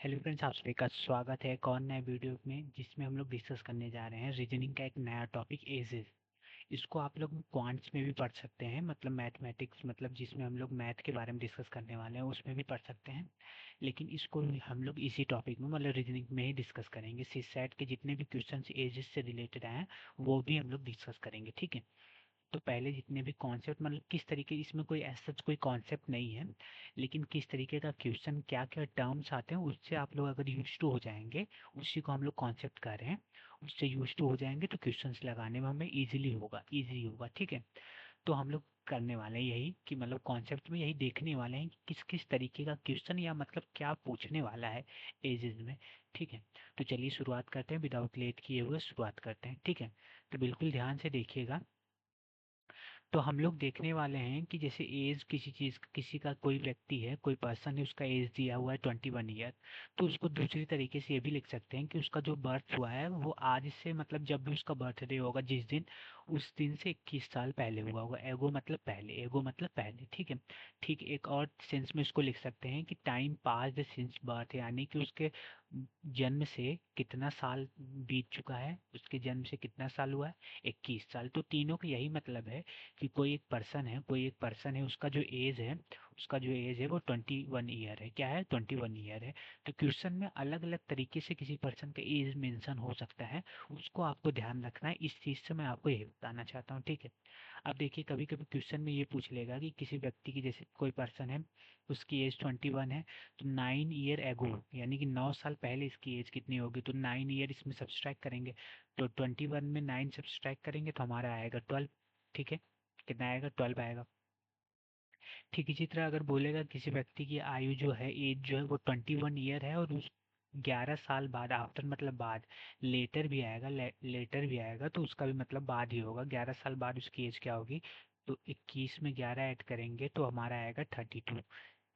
Hello friends, आप सभी का स्वागत है एक और नए वीडियो में जिसमें हम लोग डिस्कस करने जा रहे हैं रीजनिंग का एक नया टॉपिक एजेस। इसको आप लोग क्वांट्स में भी पढ़ सकते हैं, मतलब मैथमेटिक्स, मतलब जिसमें हम लोग मैथ के बारे में डिस्कस करने वाले हैं उसमें भी पढ़ सकते हैं। लेकिन इसको हम लोग इसी टॉपिक में मतलब रीजनिंग में ही डिस्कस करेंगे। सी सेट के जितने भी क्वेश्चन एजेस से रिलेटेड हैं वो भी हम लोग डिस्कस करेंगे, ठीक है। तो पहले जितने भी कॉन्सेप्ट, मतलब किस तरीके, इसमें कोई ऐसा कोई कॉन्सेप्ट नहीं है, लेकिन किस तरीके का क्वेश्चन, क्या क्या टर्म्स आते हैं, उससे आप लोग अगर यूज टू हो जाएंगे, उसी को हम लोग कॉन्सेप्ट कर रहे हैं, उससे यूज टू हो जाएंगे तो क्वेश्चंस लगाने में हमें इजीली होगा, ठीक है। तो हम लोग करने वाले हैं यही कि मतलब कॉन्सेप्ट में यही देखने वाले हैं कि किस किस तरीके का क्वेश्चन या मतलब क्या पूछने वाला है एजेस में, ठीक है। तो चलिए शुरुआत करते हैं, विदाउट लेट किए हुए शुरुआत करते हैं, ठीक है। तो बिल्कुल ध्यान से देखिएगा। तो हम लोग देखने वाले हैं कि जैसे एज किसी चीज़, किसी का कोई व्यक्ति है, कोई पर्सन है, उसका एज दिया हुआ है 21 ईयर। तो उसको दूसरी तरीके से ये भी लिख सकते हैं कि उसका जो बर्थ हुआ है वो आज से, मतलब जब भी उसका बर्थडे होगा जिस दिन, उस दिन से 21 साल पहले हुआ होगा। एगो मतलब पहले, ठीक है। ठीक, एक और सेंस में इसको लिख सकते हैं कि टाइम पास सिंस बर्थ, यानी कि उसके जन्म से कितना साल बीत चुका है, उसके जन्म से कितना साल हुआ है, 21 साल। तो तीनों का यही मतलब है कि कोई एक पर्सन है, उसका जो एज है वो 21 ईयर है। क्या है? 21 ईयर है। तो क्वेश्चन में अलग अलग तरीके से किसी पर्सन का एज मेंशन हो सकता है, उसको आपको ध्यान रखना है। इस चीज़ से मैं आपको ये बताना चाहता हूँ, ठीक है। अब देखिए, कभी कभी क्वेश्चन में ये पूछ लेगा कि किसी व्यक्ति की, जैसे कोई पर्सन है, उसकी एज 21 है, तो 9 ईयर एगो, यानी कि 9 साल पहले इसकी एज कितनी होगी, तो 9 ईयर इसमें सब्सट्रैक्ट करेंगे। तो 21 में 9 सब्सट्रैक्ट करेंगे तो हमारा आएगा 12, ठीक है। कितना आएगा? 12 आएगा। ठीक इसी तरह अगर बोलेगा किसी व्यक्ति की आयु जो है, एज जो है वो 21 ईयर है, और उस 11 साल बाद, आफ्टर मतलब बाद, लेटर भी आएगा तो उसका भी मतलब बाद ही होगा। 11 साल बाद उसकी एज क्या होगी, तो 21 में 11 ऐड करेंगे तो हमारा आएगा 32,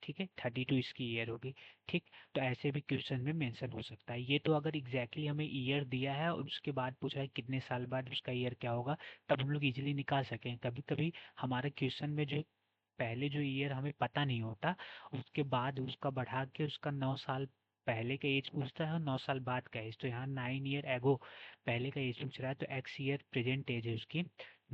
ठीक है। 32 इसकी ईयर होगी, ठीक। तो ऐसे भी क्वेश्चन में मेंशन हो सकता है। ये तो अगर एग्जैक्टली हमें ईयर दिया है और उसके बाद पूछा है कितने साल बाद उसका ईयर क्या होगा, तब हम लोग इजीली निकाल सकें। कभी कभी हमारे क्वेश्चन में जो पहले जो ईयर हमें पता नहीं होता, उसके बाद उसका बढ़ा के उसका 9 साल पहले का एज पूछता है और 9 साल बाद का एज। तो यहाँ 9 ईयर एगो पहले का एज पूछ रहा है, तो एक्स ईयर प्रेजेंट एज है उसकी।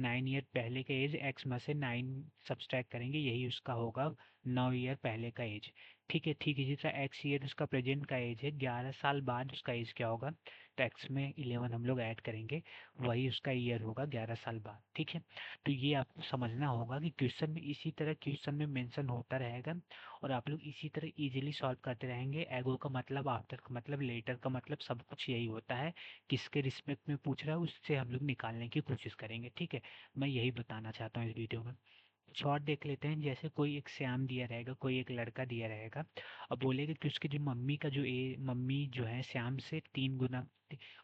9 ईयर पहले का एज, एक्स में से 9 सब्सट्रैक्ट करेंगे, यही उसका होगा 9 ईयर पहले का एज, ठीक है। ठीक इसी तरह एक्स ईयर उसका प्रेजेंट का एज है, 11 साल बाद उसका एज क्या होगा, तो एक्स में 11 हम लोग ऐड करेंगे, वही उसका ईयर होगा 11 साल बाद, ठीक है। तो ये आपको समझना होगा कि क्वेश्चन में इसी तरह क्वेश्चन में मेंशन होता रहेगा, और आप लोग इसी तरह इजीली सॉल्व करते रहेंगे। एगो का मतलब, आफ्टर का मतलब, लेटर का मतलब, सब कुछ यही होता है। किसके रिस्पेक्ट में पूछ रहा है उससे हम लोग निकालने की कोशिश करेंगे, ठीक है। मैं यही बताना चाहता हूँ इस वीडियो में। शॉर्ट देख लेते हैं। जैसे कोई एक श्याम दिया रहेगा, कोई एक लड़का दिया रहेगा, अब बोलेगा कि उसकी जो मम्मी जो है श्याम से 3 गुना,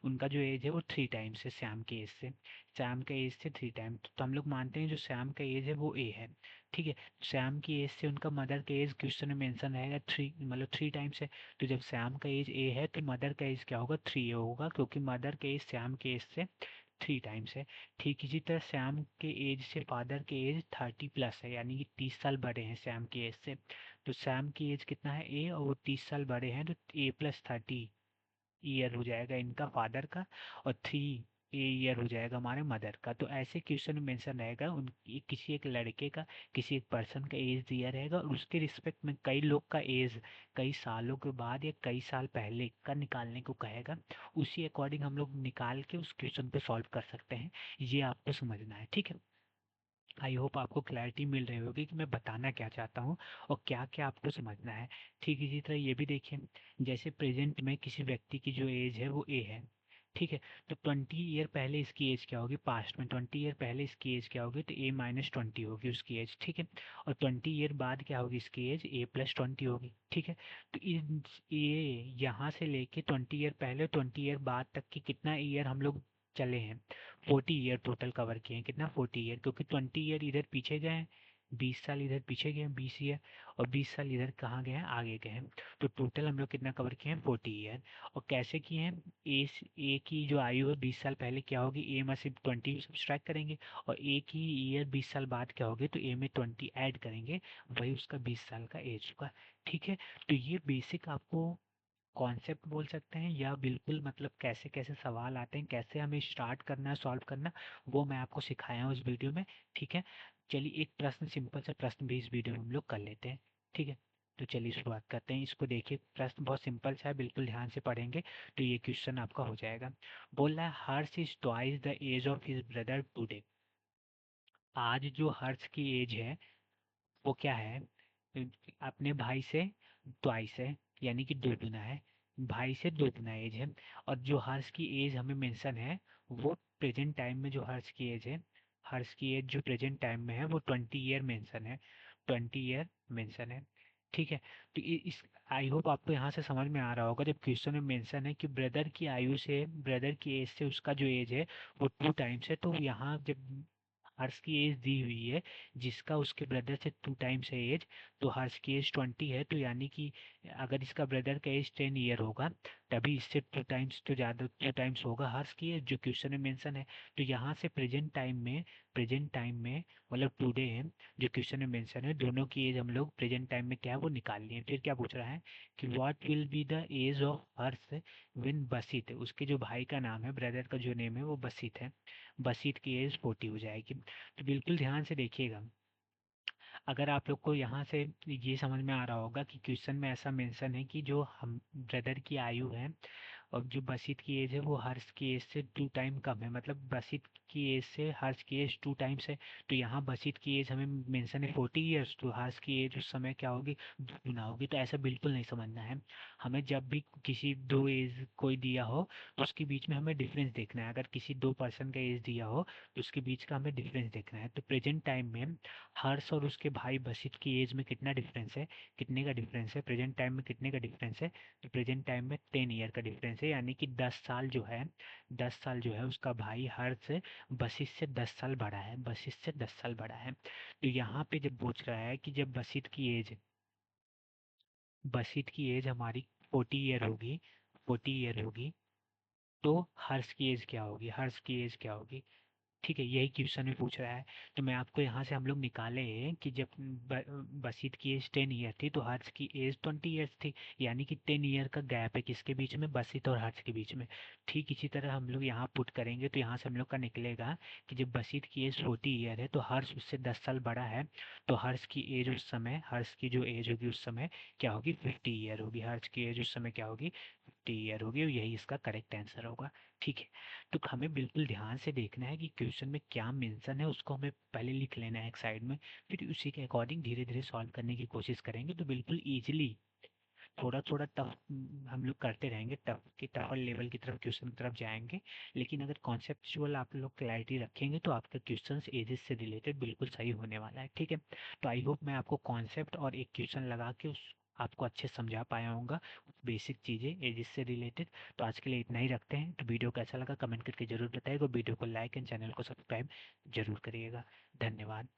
उनका जो एज है वो 3 टाइम्स है श्याम के एज से, श्याम का एज से 3 टाइम। तो हम लोग मानते हैं जो श्याम का एज है वो ए है, ठीक है। श्याम की एज से उनका मदर का एज क्वेश्चन में मेंशन रहेगा 3, मतलब 3 टाइम्स है। तो जब श्याम का एज ए है तो मदर का एज क्या होगा? 3 होगा, क्योंकि मदर का एज श्याम के एज से 3 टाइम्स है। ठीक इसी तरह श्याम के एज से फादर के एज 30 प्लस है, यानी कि 30 साल बड़े हैं श्याम की एज से। तो श्याम की एज कितना है? ए, और वो 30 साल बड़े हैं, तो A+30 ईयर हो जाएगा इनका फादर का, और 3 ईयर हो जाएगा हमारे मदर का। तो ऐसे क्वेश्चन में मेंशन रहेगा उन किसी एक लड़के का, किसी एक पर्सन का एज दिया रहेगा, और उसके रिस्पेक्ट में कई लोग का एज कई सालों के बाद या कई साल पहले का निकालने को कहेगा। उसी अकॉर्डिंग हम लोग निकाल के उस क्वेश्चन पे सॉल्व कर सकते हैं। ये आपको समझना है, ठीक है। आई होप आपको क्लैरिटी मिल रही होगी कि मैं बताना क्या चाहता हूँ और क्या क्या आपको समझना है। ठीक इसी तरह ये भी देखिए, जैसे प्रेजेंट में किसी व्यक्ति की जो एज है वो ए है, ठीक है। तो 20 ईयर पहले इसकी एज क्या होगी? पास्ट में 20 ईयर पहले इसकी एज क्या होगी? तो A-20 होगी उसकी एज, ठीक है। और 20 ईयर बाद क्या होगी इसकी एज? A+20 होगी, ठीक है। तो ये यहाँ से लेके 20 ईयर पहले 20 ईयर बाद तक की कितना ईयर हम लोग चले हैं? 40 ईयर टोटल कवर किए हैं। कितना? 40 ईयर, क्योंकि 20 ईयर इधर पीछे गए हैं, 20 साल इधर पीछे गए हैं, 20 ईयर, और 20 साल इधर कहाँ गए हैं? आगे गए हैं। तो टोटल हम लोग कितना कवर किए हैं? 40 ईयर। और कैसे किए हैं? ए की जो आयु है 20 साल पहले क्या होगी? ए में से 20 सब्सट्रैक्ट करेंगे, और ए की ईयर 20 साल बाद क्या होगी? तो ए में 20 ऐड करेंगे, वही उसका 20 साल का एज होगा, ठीक है। तो ये बेसिक आपको कॉन्सेप्ट बोल सकते हैं, या बिल्कुल मतलब कैसे कैसे सवाल आते हैं, कैसे हमें स्टार्ट करना है सॉल्व करना, वो मैं आपको सिखाया हूँ इस वीडियो में। ठीक है, चलिए एक प्रश्न, सिंपल सा प्रश्न भी इस वीडियो में हम लोग कर लेते हैं। ठीक है, तो चलिए शुरुआत करते हैं। इसको देखिए, प्रश्न बहुत सिंपल सा है, बिल्कुल ध्यान से पढ़ेंगे तो ये क्वेश्चन आपका हो जाएगा। बोल रहा है Harsh is twice the age of his brother today. आज जो हर्ष की एज है वो क्या है? अपने भाई से ट्वाइस है, यानी कि दो गुना है। भाई से दो गुना एज है। और जो हर्ष की एज हमें मेंशन है, वो प्रेजेंट टाइम में जो हर्ष की एज है, हर्ष की एज जो प्रेजेंट टाइम में है वो 20 ईयर मेंशन है। 20 ईयर मेंशन है। ठीक है, तो इस आई होप आपको यहाँ से समझ में आ रहा होगा, जब क्वेश्चन में मेंशन है कि ब्रदर की आयु से, ब्रदर की एज से उसका जो एज है वो 2 टाइम्स है, तो यहाँ जब हर्ष की एज दी हुई है जिसका उसके ब्रदर से 2 टाइम्स है एज, तो हर्ष की एज 20 है, तो यानी कि अगर इसका ब्रदर का एज 10 ईयर होगा, तभी इससे 2 टाइम्स तो ज़्यादा, 2 टाइम्स होगा हर्ष की एज जो क्वेश्चन में मेंशन है। तो यहाँ से प्रेजेंट टाइम में मतलब टुडे है जो क्वेश्चन में मेंशन है, दोनों की एज हम लोग प्रेजेंट टाइम में क्या है वो निकाल लिए। फिर क्या पूछ रहा है कि what will be the age of Harsh when बसित, उसके जो भाई का नाम है, ब्रदर का जो नेम है वो बसित है, बसित की एज 40 हो जाएगी। तो बिल्कुल ध्यान से देखिएगा, अगर आप लोग को यहाँ से ये समझ में आ रहा होगा कि क्वेश्चन में ऐसा मेंशन है कि जो हम ब्रदर की आयु है और जो बसित की एज है वो हर्ष की एज से 2 टाइम कम है, मतलब बसित की एज से हर्ष की एज 2 टाइम्स है। तो यहाँ बसित की एज हमें मेंशन है 40 ईयर्स, तो हर्ष की एज उस समय क्या होगी, दुगुना होगी। तो ऐसा बिल्कुल नहीं समझना है हमें, जब भी किसी दो एज कोई दिया हो तो उसके बीच में हमें डिफरेंस देखना है। अगर किसी दो पर्सन का एज दिया हो तो उसके बीच का हमें डिफरेंस देखना है। तो प्रेजेंट टाइम में हर्ष और उसके भाई बसित की एज में कितना डिफरेंस है, कितने का डिफरेंस है, प्रेजेंट टाइम में कितने का डिफरेंस है? तो प्रेजेंट टाइम में 10 ईयर का डिफरेंस है, यानी कि 10 साल जो है, 10 साल जो है उसका भाई हर्ष बसित से 10 साल बड़ा है, बसित से 10 साल बड़ा है। तो यहाँ पे जब पूछ रहा है कि जब बसित की एज हमारी 40 ईयर होगी, 40 ईयर होगी, तो हर्ष की एज क्या होगी, हर्ष की एज क्या होगी? ठीक है, यही क्वेश्चन में पूछ रहा है। तो मैं आपको यहाँ से हम लोग निकाले हैं कि जब बसीत की एज 10 ईयर थी तो हर्ष की एज 20 ईयर्स थी, यानी कि 10 ईयर का गैप है किसके बीच में, बसीत और हर्ष के बीच में। ठीक इसी तरह हम लोग यहाँ पुट करेंगे तो यहाँ से हम लोग का निकलेगा कि जब बसीत की एज 40 ईयर है तो हर्ष उससे 10 साल बड़ा है, तो हर्ष की एज उस समय, हर्ष की जो एज होगी उस समय क्या होगी, 50 ईयर होगी। हर्ष की एज उस समय क्या होगी, 50 ईयर होगी, और यही इसका करेक्ट आंसर होगा। ठीक है, तो हमें बिल्कुल ध्यान से देखना है कि क्वेश्चन में क्या मेंशन है, उसको हमें पहले लिख लेना है एक साइड में, फिर उसी के अकॉर्डिंग धीरे धीरे सॉल्व करने की कोशिश करेंगे तो बिल्कुल ईजिली, थोड़ा थोड़ा टफ हम लोग करते रहेंगे, टफ की टफर लेवल की तरफ, क्वेश्चन की तरफ जाएंगे। लेकिन अगर कॉन्सेप्चुअल आप लोग क्लैरिटी रखेंगे तो आपका क्वेश्चन एजेस से रिलेटेड बिल्कुल सही होने वाला है। ठीक है, तो आई होप मैं आपको कॉन्सेप्ट और एक क्वेश्चन लगा के उस आपको अच्छे से समझा पाया होऊंगा, बेसिक चीज़ें एजेस से रिलेटेड। तो आज के लिए इतना ही रखते हैं। तो वीडियो कैसा लगा कमेंट करके जरूर बताइएगा, वीडियो को लाइक एंड चैनल को सब्सक्राइब जरूर करिएगा। धन्यवाद।